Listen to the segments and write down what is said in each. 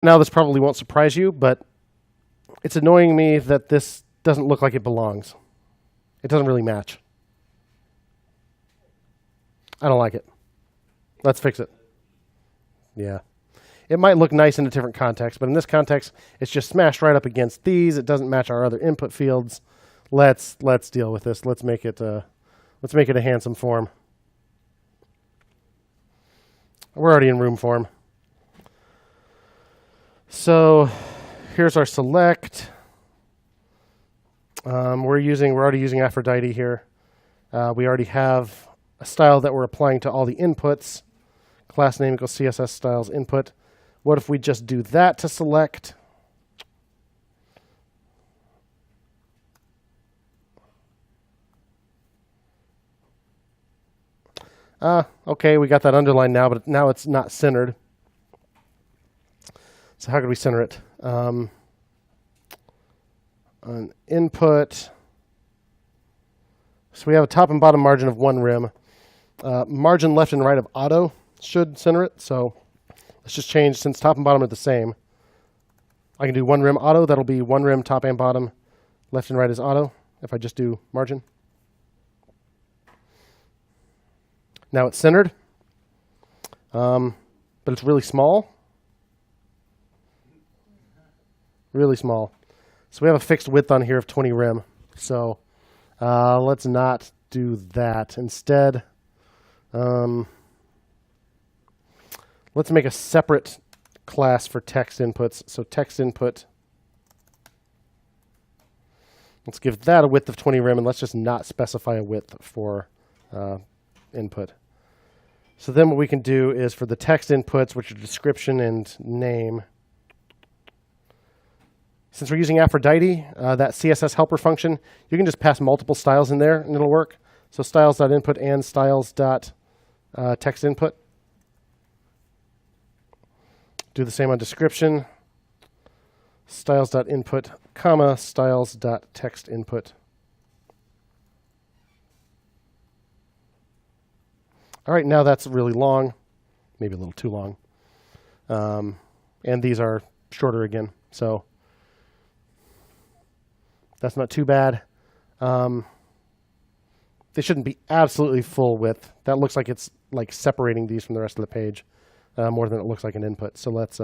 Now this probably won't surprise you, but it's annoying me that this doesn't look like it belongs. It doesn't really match. I don't like it. Let's fix it. Yeah. It might look nice in a different context, but in this context, it's just smashed right up against these. It doesn't match our other input fields. Let's deal with this. Let's make it a handsome form. We're already in room form. So here's our select. We're already using Aphrodite here. We already have a style that we're applying to all the inputs. Class name equals CSS styles input. What if we just do that to select? Okay, we got that underlined now, but now it's not centered. So how could we center it? An input. So we have a top and bottom margin of 1 rem. Margin left and right of auto should center it. So let's just change, since top and bottom are the same. I can do 1 rem auto. That'll be 1 rem top and bottom. Left and right is auto if I just do margin. Now it's centered, but it's really small. Really small. So we have a fixed width on here of 20 rem. So let's not do that. Instead, let's make a separate class for text inputs. So text input. Let's give that a width of 20 rem, and let's just not specify a width for input. So then what we can do is for the text inputs, which are description and name, since we're using Aphrodite, that CSS helper function, you can just pass multiple styles in there and it'll work. So styles.input and styles.text input. Do the same on description. Styles.input, comma, styles.text input. All right, now that's really long, maybe a little too long. And these are shorter again, so that's not too bad. They shouldn't be absolutely full width. That looks like it's like separating these from the rest of the page more than it looks like an input. So let's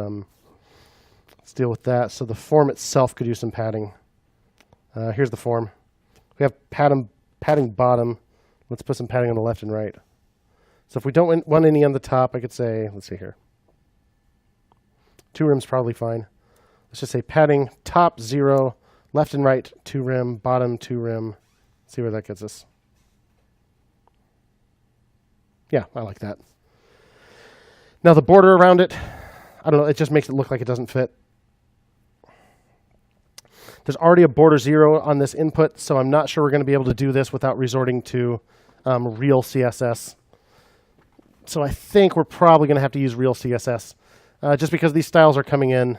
deal with that. So the form itself could use some padding. Here's the form. We have padding bottom. Let's put some padding on the left and right. So if we don't want any on the top, I could say, let's see here. 2 rem's probably fine. Let's just say padding top 0, left and right 2 rem, bottom 2 rem. See where that gets us. Yeah, I like that. Now the border around it, I don't know, it just makes it look like it doesn't fit. There's already a border 0 on this input, so I'm not sure we're going to be able to do this without resorting to real CSS. So I think we're probably going to have to use real CSS just because these styles are coming in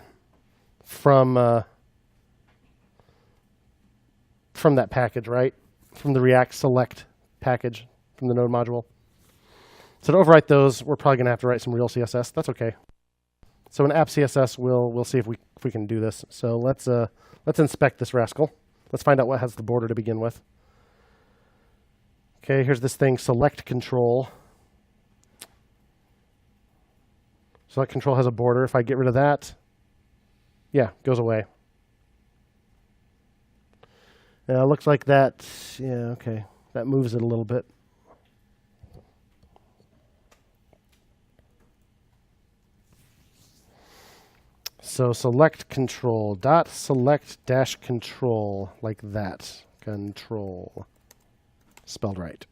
from that package, right? From the React select package from the node module. So to overwrite those, we're probably going to have to write some real CSS. That's okay. So in app CSS, we'll see if we can do this. So let's inspect this rascal. Let's find out what has the border to begin with. Okay, here's this thing, select control. Select control has a border. If I get rid of that, yeah, goes away. Now it looks like that, yeah, okay. That moves it a little bit. So select control, dot select dash control, like that. Control. Spelled right.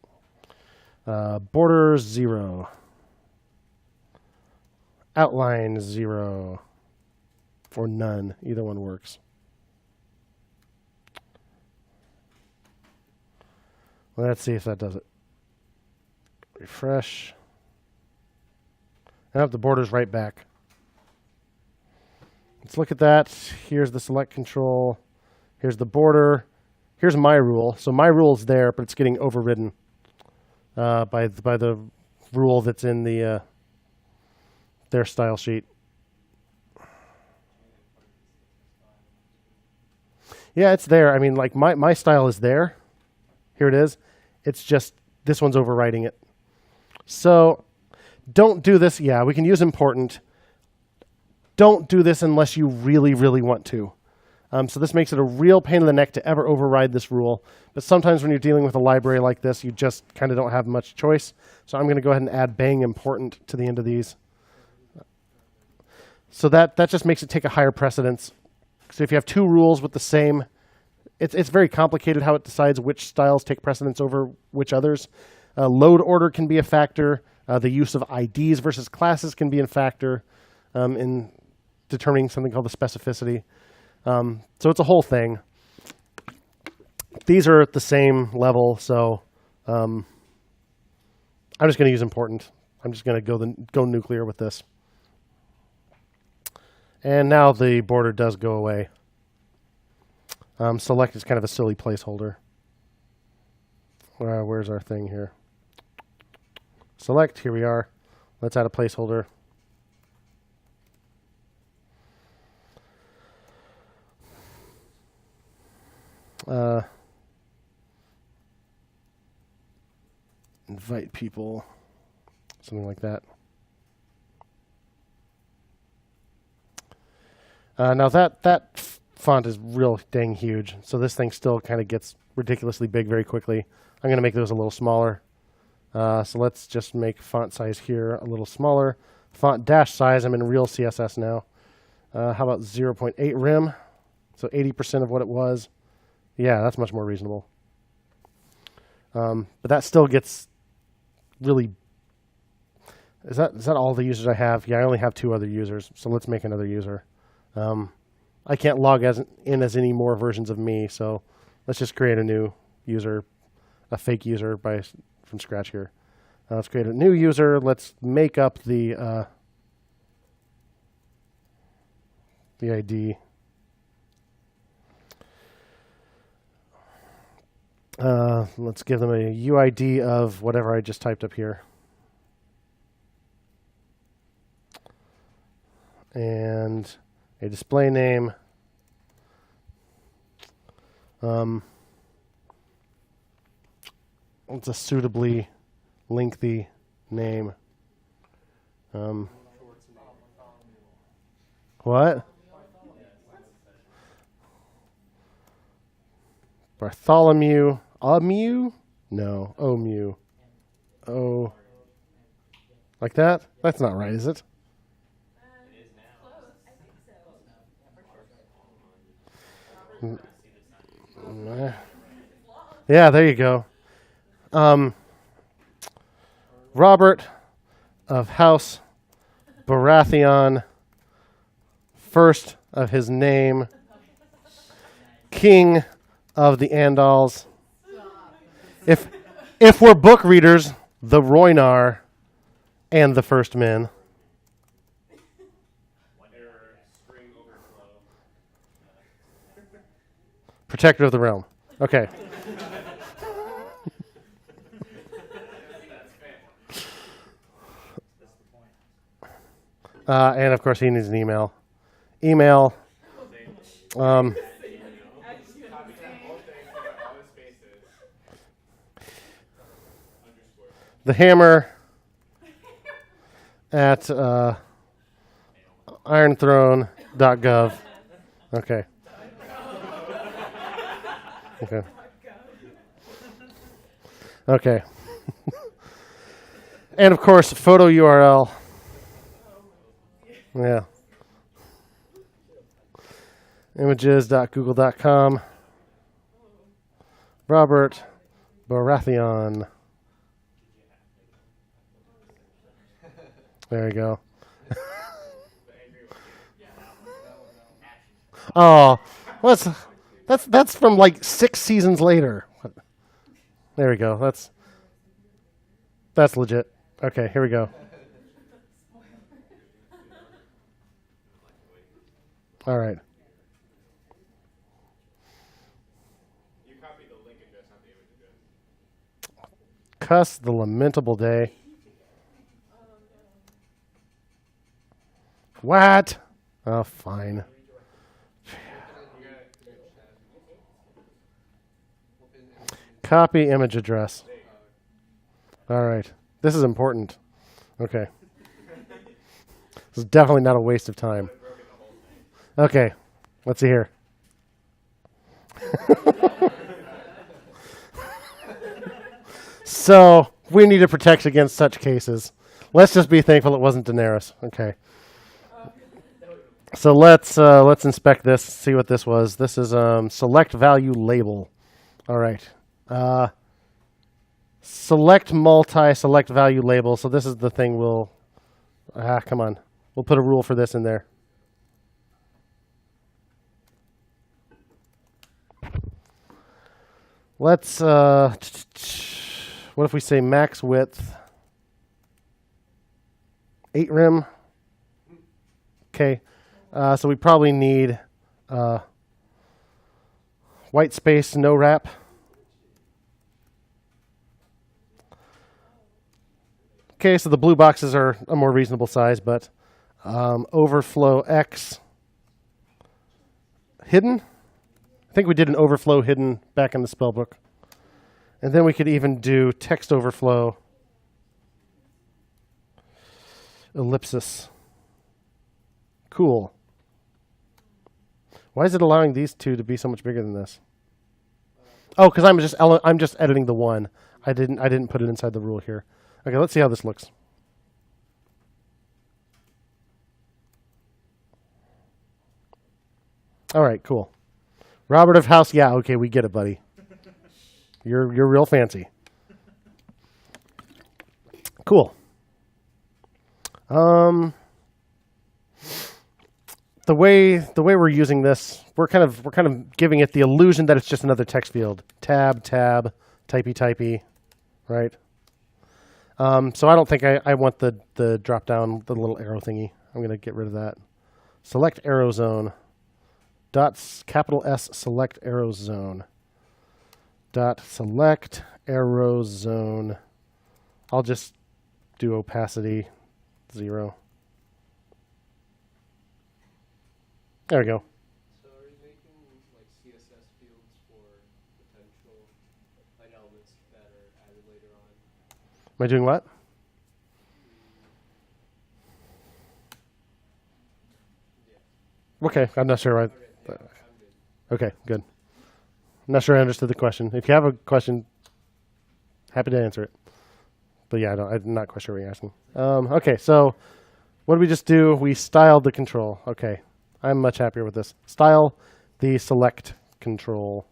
Border 0. Outline 0. Or none. Either one works. Let's see if that does it. Refresh. Now the border's right back. Let's look at that. Here's the select control. Here's the border. Here's my rule. So my rule is there, but it's getting overridden by the rule that's in the their style sheet. Yeah, it's there. I mean, like my style is there. Here it is. It's just this one's overriding it. So don't do this. Yeah, we can use important. Don't do this unless you really, really want to. So this makes it a real pain in the neck to ever override this rule. But sometimes when you're dealing with a library like this, you just kind of don't have much choice. So I'm going to go ahead and add bang important to the end of these. So that just makes it take a higher precedence. So if you have two rules with the same, it's very complicated how it decides which styles take precedence over which others. Load order can be a factor. The use of IDs versus classes can be a factor in determining something called the specificity. So it's a whole thing. These are at the same level, so I'm just going to use important. I'm just going to go nuclear with this. And now the border does go away. Select is kind of a silly placeholder. Where's our thing here? Select, here we are. Let's add a placeholder. Invite people, something like that. Now that font is real dang huge, so this thing still kind of gets ridiculously big very quickly. I'm going to make those a little smaller. So let's just make font size here a little smaller. Font dash size, I'm in real CSS now. How about 0.8 rim? So 80% of what it was. Yeah, that's much more reasonable. But that still gets really... Is that all the users I have? Yeah, I only have 2 other users, so let's make another user. I can't log in as any more versions of me, so let's just create a new user, a fake user from scratch here. Let's create a new user. Let's make up the ID. Let's give them a UID of whatever I just typed up here. And a display name. It's a suitably lengthy name. What? Bartholomew. Amu? No. Omu. Oh. Like that? That's not right, is it? Yeah, there you go. Robert of House Baratheon, first of his name, King of the Andals. If we're book readers, the Rhoynar and the First Men. Protector of the realm. Okay. And of course, he needs an email. Email. The hammer at ironthrone.gov. Okay. Okay. Okay. And of course, photo URL. Yeah. Images.google.com. Robert Baratheon. There you go. Oh, that's from like 6 seasons later. There we go. That's legit. Okay, here we go. All right. You copied the link address, not the image address. Cuss the lamentable day. What? Oh, fine. Copy image address. All right. This is important. Okay. This is definitely not a waste of time. Okay. Let's see here. So we need to protect against such cases. Let's just be thankful it wasn't Daenerys. Okay. So let's inspect this, see what this was. This is select value label. All right. Select select value label. So this is the thing we'll come on. We'll put a rule for this in there. Let's what if we say max width 8 rem? Okay. So we probably need Whitespace nowrap. Okay, so the blue boxes are a more reasonable size, but overflow X hidden. I think we did an overflow hidden back in the spellbook. And then we could even do text overflow ellipsis. Cool. Why is it allowing these two to be so much bigger than this? Oh, because I'm just editing the one. I didn't put it inside the rule here. Okay, let's see how this looks. All right, cool. Robert of House, yeah, okay, we get it, buddy. You're real fancy. Cool. The way we're using this, we're kind of giving it the illusion that it's just another text field. Tab, typey, right? So I don't think I want the drop down, the little arrow thingy. I'm going to get rid of that. Select arrow zone. Capital S select arrow zone. Select arrow zone. I'll just do opacity 0. There we go. So are you making like CSS fields for potential like elements that are added later on? Am I doing what? Yeah. Okay, I'm not sure. Okay, yeah, I'm good. Okay, good. I'm not sure I understood the question. If you have a question, happy to answer it. But yeah, I'm not quite sure what you're asking. Okay, so what did we just do? We styled the control. Okay, I'm much happier with this. Style the select control.